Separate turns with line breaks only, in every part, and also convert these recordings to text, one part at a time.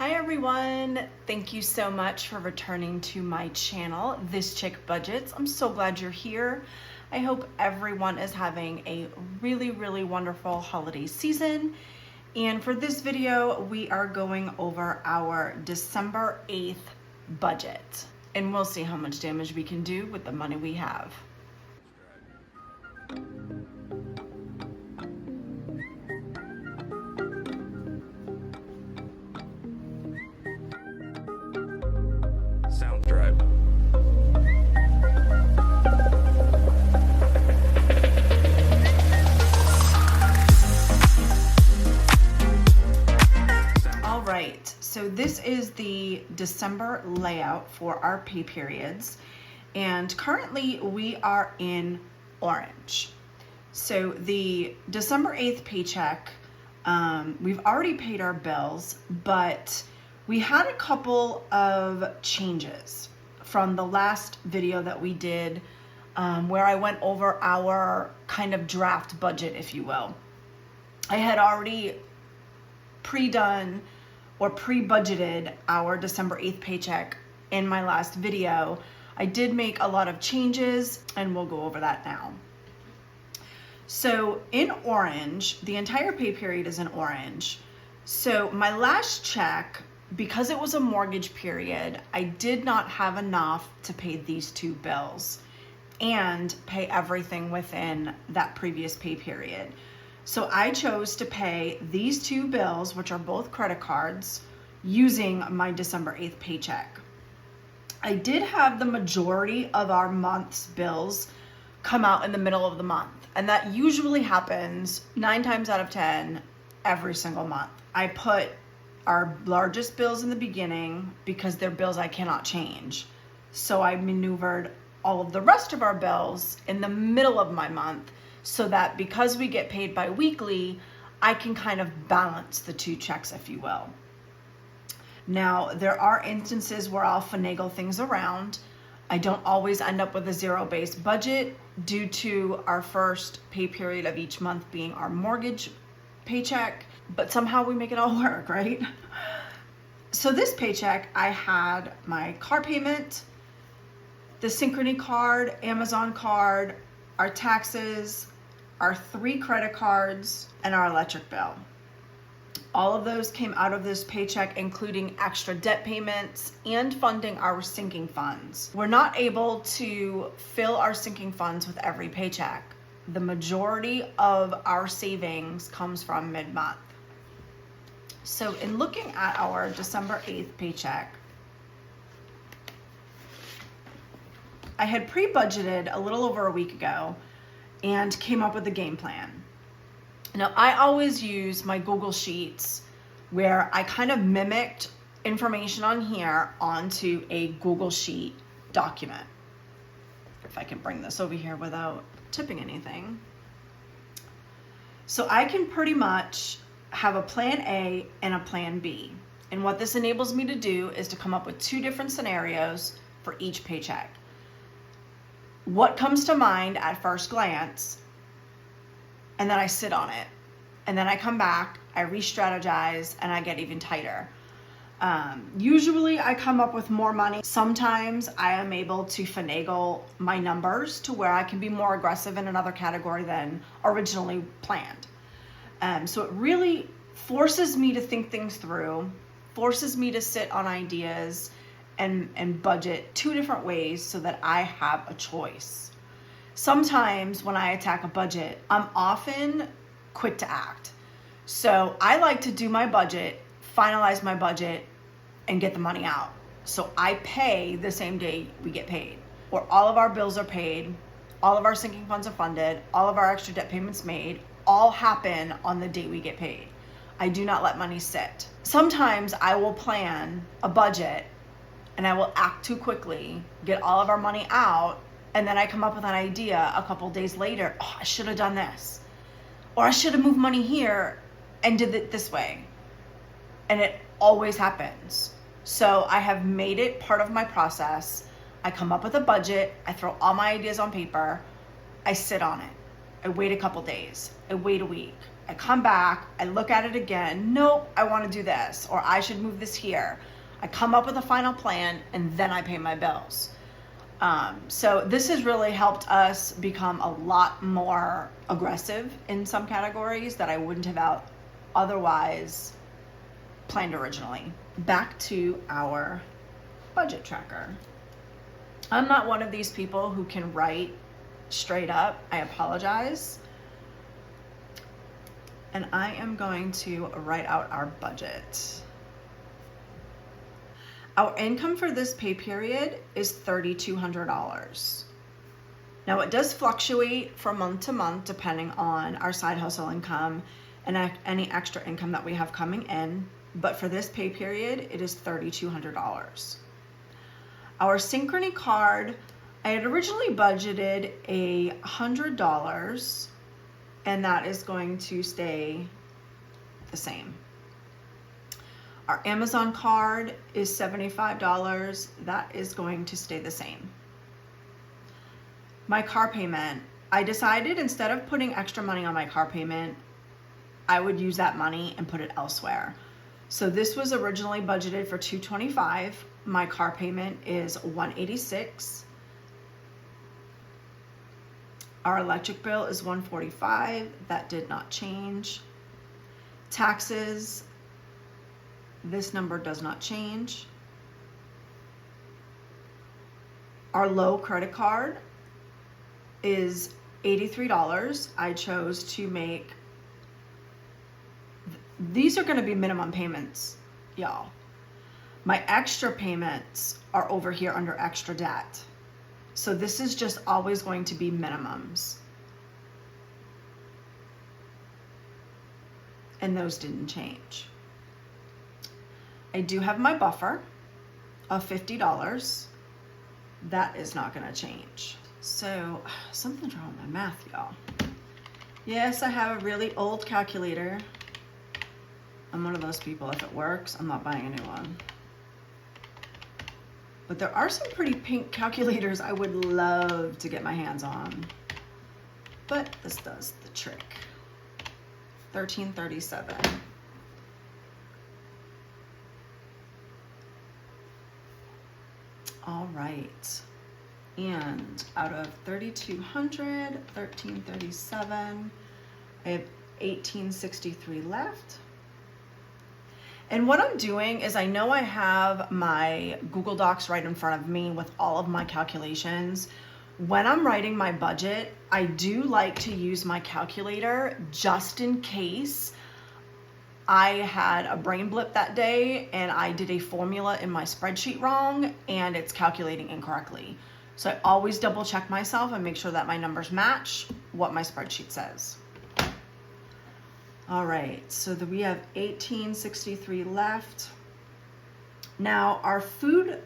Hi everyone, thank you so much for returning to my channel, This Chick Budgets. I'm so glad you're here. I hope everyone is having a really wonderful holiday season. And for this video, we are going over our December 8th budget. And we'll see how much damage we can do with the money we have.
Sound drive.
All right, so this is the December layout for our pay periods, and currently we are in orange. So the December 8th paycheck, we've already paid our bills, but we had a couple of changes from the last video that we did where I went over our kind of draft budget, if you will. I had already pre-done or pre-budgeted our December 8th paycheck in my last video. I did make a lot of changes and we'll go over that now. So in orange, the entire pay period is in orange. So my last check, because it was a mortgage period, I did not have enough to pay these two bills and pay everything within that previous pay period. So I chose to pay these two bills, which are both credit cards, using my December 8th paycheck. I did have the majority of our month's bills come out in the middle of the month, and that usually happens 9 times out of 10 every single month. I put our largest bills in the beginning because they're bills I cannot change. So I maneuvered all of the rest of our bills in the middle of my month so that because we get paid bi-weekly, I can kind of balance the two checks, if you will. Now, there are instances where I'll finagle things around. I don't always end up with a zero-based budget due to our first pay period of each month being our mortgage paycheck, but somehow we make it all work, right? So this paycheck, I had my car payment, the Synchrony card, Amazon card, our taxes, our 3 credit cards, and our electric bill. All of those came out of this paycheck, including extra debt payments and funding our sinking funds. We're not able to fill our sinking funds with every paycheck. The majority of our savings comes from mid-month. So in looking at our December 8th paycheck, I had pre-budgeted a little over a week ago and came up with a game plan. Now, I always use my Google Sheets where I kind of mimicked information on here onto a Google Sheet document. If I can bring this over here without tipping anything. So I can pretty much have a plan A and a plan B. And what this enables me to do is to come up with 2 different scenarios for each paycheck. What comes to mind at first glance, and then I sit on it. And then I come back, I re-strategize, and I get even tighter. Usually I come up with more money. Sometimes I am able to finagle my numbers to where I can be more aggressive in another category than originally planned. So it really forces me to think things through, forces me to sit on ideas and budget 2 different ways so that I have a choice. Sometimes when I attack a budget, I'm often quick to act. So I like to do my budget, finalize my budget, and get the money out. So I pay the same day we get paid, or all of our bills are paid, all of our sinking funds are funded, all of our extra debt payments made, all happen on the date we get paid. I do not let money sit. Sometimes I will plan a budget and I will act too quickly, get all of our money out, and then I come up with an idea a couple days later, oh, I should have done this. Or I should have moved money here and did it this way. And it always happens. So I have made it part of my process. I come up with a budget, I throw all my ideas on paper, I sit on it. I wait a couple days, I wait a week, I come back, I look at it again. Nope, I want to do this, or I should move this here. I come up with a final plan, and then I pay my bills. So this has really helped us become a lot more aggressive in some categories that I wouldn't have otherwise planned originally. Back to our budget tracker. I'm not one of these people who can write straight up. I apologize. And I am going to write out our budget. Our income for this pay period is $3,200. Now it does fluctuate from month to month depending on our side hustle income and any extra income that we have coming in, but for this pay period, it is $3,200. Our Synchrony card, I had originally budgeted $100, and that is going to stay the same. Our Amazon card is $75. That is going to stay the same. My car payment, I decided instead of putting extra money on my car payment, I would use that money and put it elsewhere. So this was originally budgeted for $225. My car payment is $186. Our electric bill is $145. That did not change. Taxes, this number does not change. Our low credit card is $83. I chose to make, these are going to be minimum payments, y'all. My extra payments are over here under extra debt. So this is just always going to be minimums. And those didn't change. I do have my buffer of $50. That is not going to change. So something's wrong with my math, y'all. Yes, I have a really old calculator. I'm one of those people, if it works, I'm not buying a new one. But there are some pretty pink calculators I would love to get my hands on. But this does the trick. 1337. All right. And out of 3,200, 1337, I have 1863 left. And what I'm doing is, I know I have my Google Docs right in front of me with all of my calculations. When I'm writing my budget, I do like to use my calculator just in case I had a brain blip that day and I did a formula in my spreadsheet wrong and it's calculating incorrectly. So I always double check myself and make sure that my numbers match what my spreadsheet says. All right, so we have 1863 left. Now our food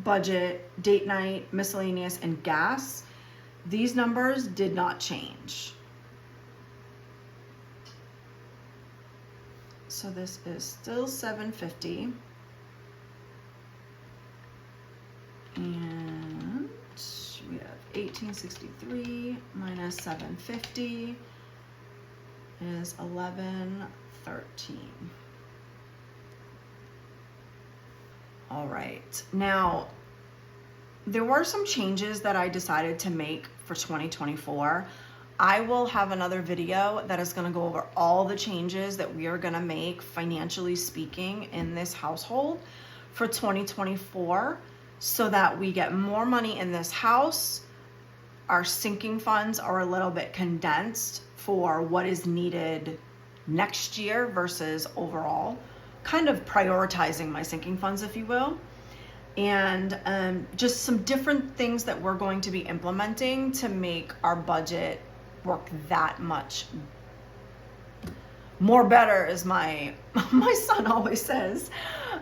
budget, date night, miscellaneous, and gas, these numbers did not change. So this is still $750. And we have 1863 minus 750 is 1113. All right, now there were some changes that I decided to make for 2024. I will have another video that is going to go over all the changes that we are going to make financially speaking in this household for 2024 so that we get more money in this house. Our sinking funds are a little bit condensed for what is needed next year versus overall, kind of prioritizing my sinking funds, if you will. And just some different things that we're going to be implementing to make our budget work that much more better, as my son always says.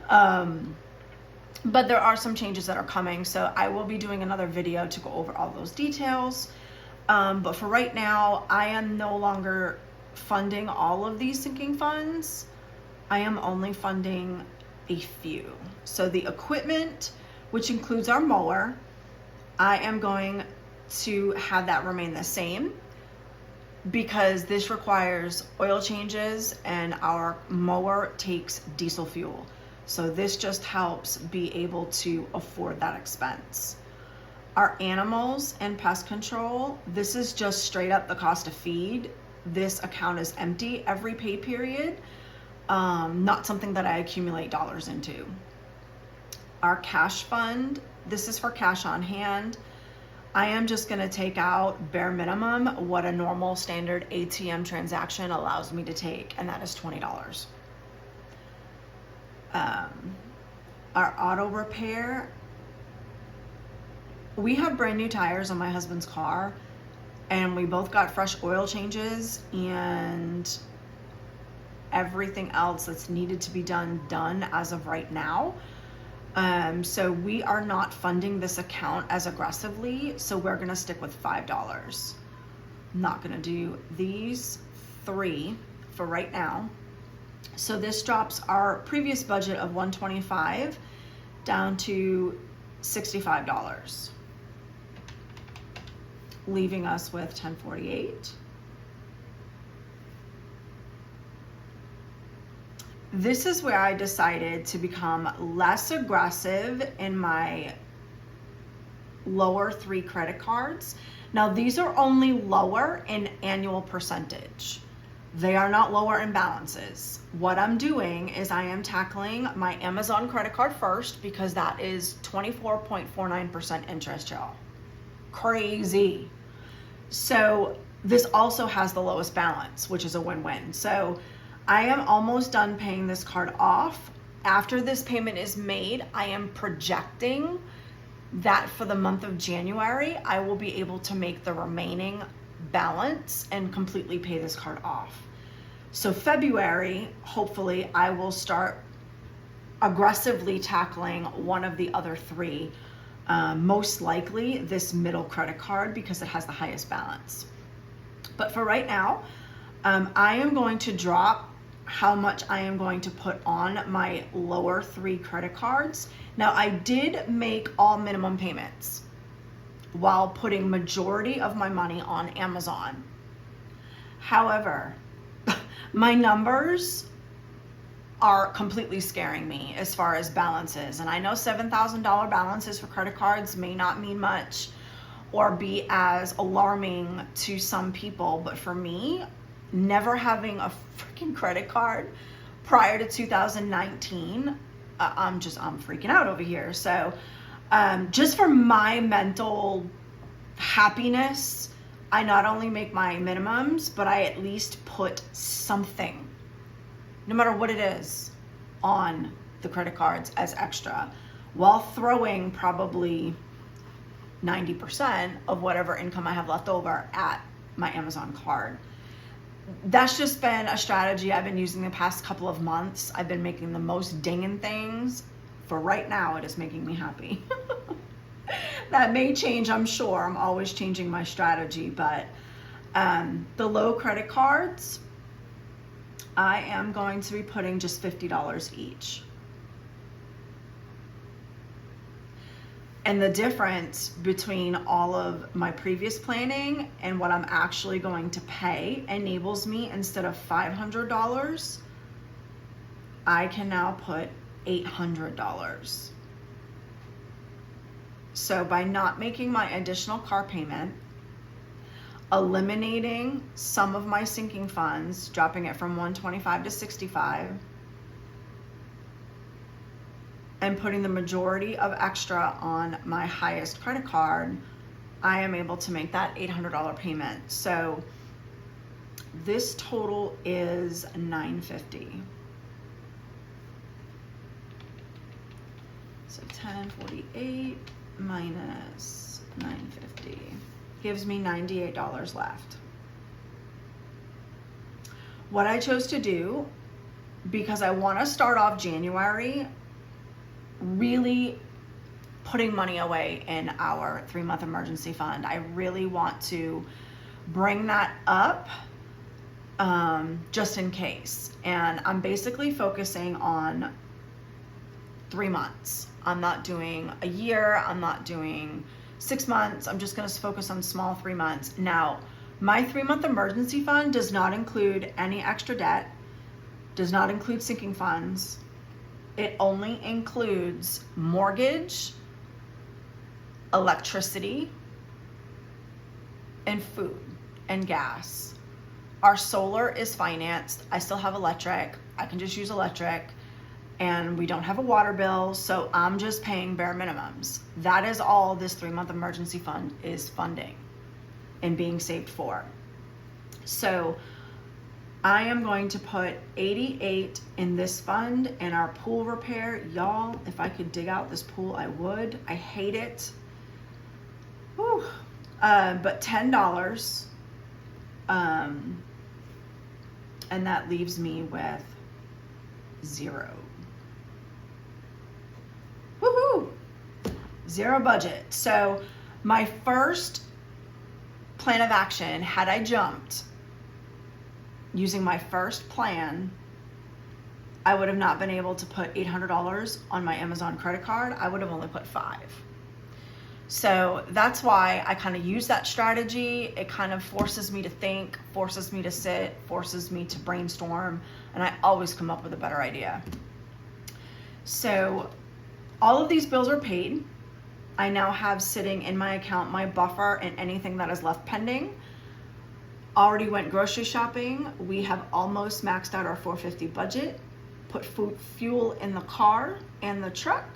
But there are some changes that are coming, so I will be doing another video to go over all those details. But for right now, I am no longer funding all of these sinking funds. I am only funding a few. So the equipment, which includes our mower, I am going to have that remain the same. because this requires oil changes and our mower takes diesel fuel. So this just helps be able to afford that expense. Our animals and pest control, this is just straight up the cost of feed. This account is empty every pay period, not something that I accumulate dollars into. Our cash fund, this is for cash on hand. I am just gonna take out bare minimum what a normal standard ATM transaction allows me to take, and that is $20. Our auto repair, we have brand new tires on my husband's car, and we both got fresh oil changes and everything else that's needed to be done as of right now. So we are not funding this account as aggressively, so we're gonna stick with $5. Not gonna do these 3 for right now. So this drops our previous budget of $125 down to $65, leaving us with $1048. This is where I decided to become less aggressive in my lower 3 credit cards. Now these are only lower in annual percentage. They are not lower in balances. What I'm doing is I am tackling my Amazon credit card first, because that is 24.49% interest, y'all. Crazy. So this also has the lowest balance, which is a win-win. So I am almost done paying this card off. After this payment is made, I am projecting that for the month of January, I will be able to make the remaining balance and completely pay this card off. So February, hopefully, I will start aggressively tackling one of the other 3, most likely this middle credit card, because it has the highest balance. But for right now, I am going to drop how much I am going to put on my lower 3 credit cards. Now, I did make all minimum payments while putting majority of my money on Amazon. However, my numbers are completely scaring me as far as balances. And I know $7,000 balances for credit cards may not mean much or be as alarming to some people, but for me, never having a freaking credit card prior to 2019, I'm freaking out over here. So just for my mental happiness, I not only make my minimums, but I at least put something, no matter what it is, on the credit cards as extra, while throwing probably 90% of whatever income I have left over at my Amazon card. That's just been a strategy I've been using the past couple of months. I've been making the most dinging things. For right now, it is making me happy. That may change, I'm sure. I'm always changing my strategy, but the low credit cards, I am going to be putting just $50 each. And the difference between all of my previous planning and what I'm actually going to pay enables me, instead of $500, I can now put $800. So by not making my additional car payment, eliminating some of my sinking funds, dropping it from $125 to $65, and putting the majority of extra on my highest credit card, I am able to make that $800 payment. So this total is $950. So 1048 minus 950 gives me $98 left. What I chose to do, because I want to start off January really putting money away in our 3-month emergency fund. I really want to bring that up just in case. And I'm basically focusing on 3 months. I'm not doing a year. I'm not doing 6 months. I'm just going to focus on small 3 months. Now, My 3-month emergency fund does not include any extra debt, does not include sinking funds. It only includes mortgage, electricity, and food and gas. Our solar is financed. I still have electric. I can just use electric. And we don't have a water bill, so I'm just paying bare minimums. That is all this 3-month emergency fund is funding and being saved for. So I am going to put 88 in this fund, and our pool repair, y'all, if I could dig out this pool, I would. I hate it. Whew. But $10, and that leaves me with 0. Woohoo! 0 budget. So my first plan of action, had I jumped using my first plan, I would have not been able to put $800 on my Amazon credit card. I would have only put 5. So that's why I kind of use that strategy. It kind of forces me to think, forces me to sit, forces me to brainstorm, and I always come up with a better idea. So all of these bills are paid. I now have sitting in my account my buffer and anything that is left pending. Already went grocery shopping. We have almost maxed out our $450 budget, put fuel in the car and the truck,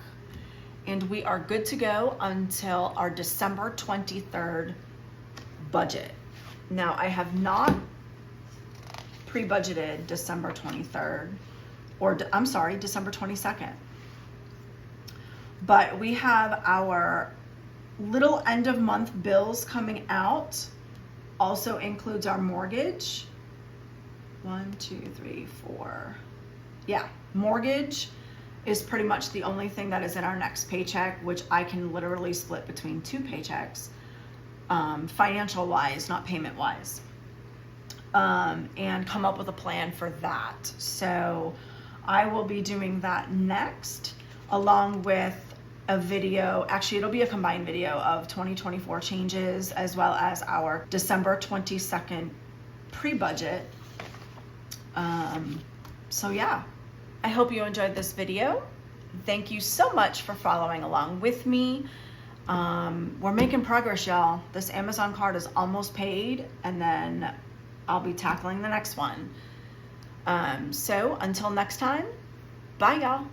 and we are good to go until our December 23rd budget. Now, I have not pre-budgeted December 23rd, or I'm sorry, December 22nd. But we have our little end of month bills coming out. Also includes our mortgage. 1, 2, 3, 4. Yeah, mortgage is pretty much the only thing that is in our next paycheck, which I can literally split between 2 paychecks, financial wise, not payment wise, and come up with a plan for that. So I will be doing that next, along with a video. Actually, it'll be a combined video of 2024 changes as well as our December 22nd pre-budget. So yeah, I hope you enjoyed this video. Thank you so much for following along with me. We're making progress, y'all. This Amazon card is almost paid, and then I'll be tackling the next one. So until next time, bye y'all.